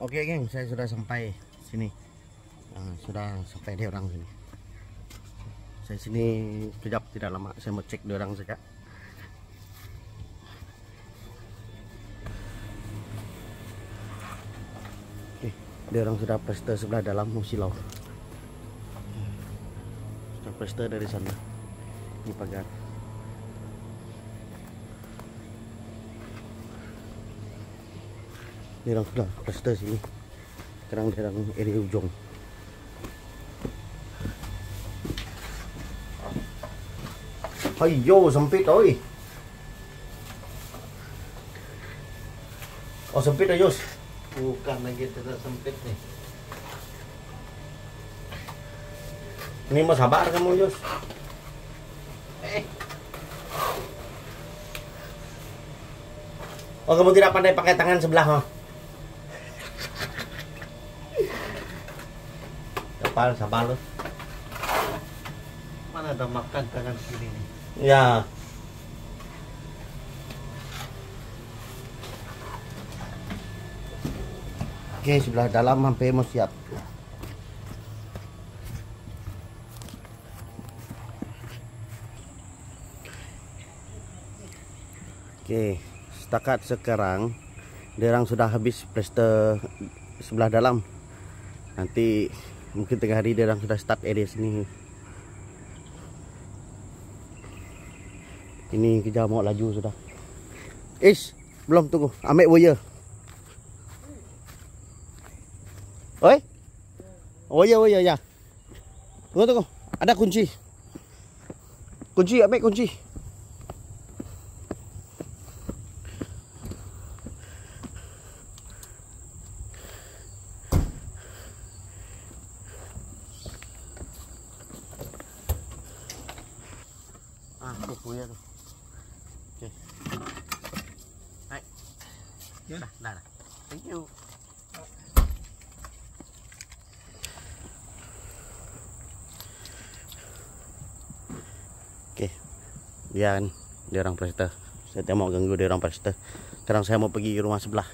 Oke geng, saya sudah sampai sini. Sudah sampai di orang sini. Saya sini kejap, tidak lama. Saya mau cek di orang saja. Oke, di orang sudah prester sebelah dalam Musilau. Sudah prester dari sana. Ini pagar. Di orang sudah prester sini. Sekarang di orang area ujung. Ayo, sempit oi. Oh, sempit ya, Yus. Bukan lagi tidak sempit nih. Ini mau sabar kamu, Yus. Oh, kamu tidak pandai pakai tangan sebelah, oh? Sabar lu. Mana ada makan tangan sini nih? Ya. Oke, sebelah dalam hampir mau siap. Oke, setakat sekarang derang sudah habis plester sebelah dalam. Nanti mungkin tengah hari derang sudah start area sini. Ini kita mau laju sudah. Belum, tunggu. Ambil wire. Oi? Wire ya. Tunggu. Ada kunci. Ambil kunci. Wire tu. Okey. Hai. Dah. Thank you. Okey. Dia orang prester. Saya tak mau ganggu dia orang prester. Sekarang saya mau pergi ke rumah sebelah.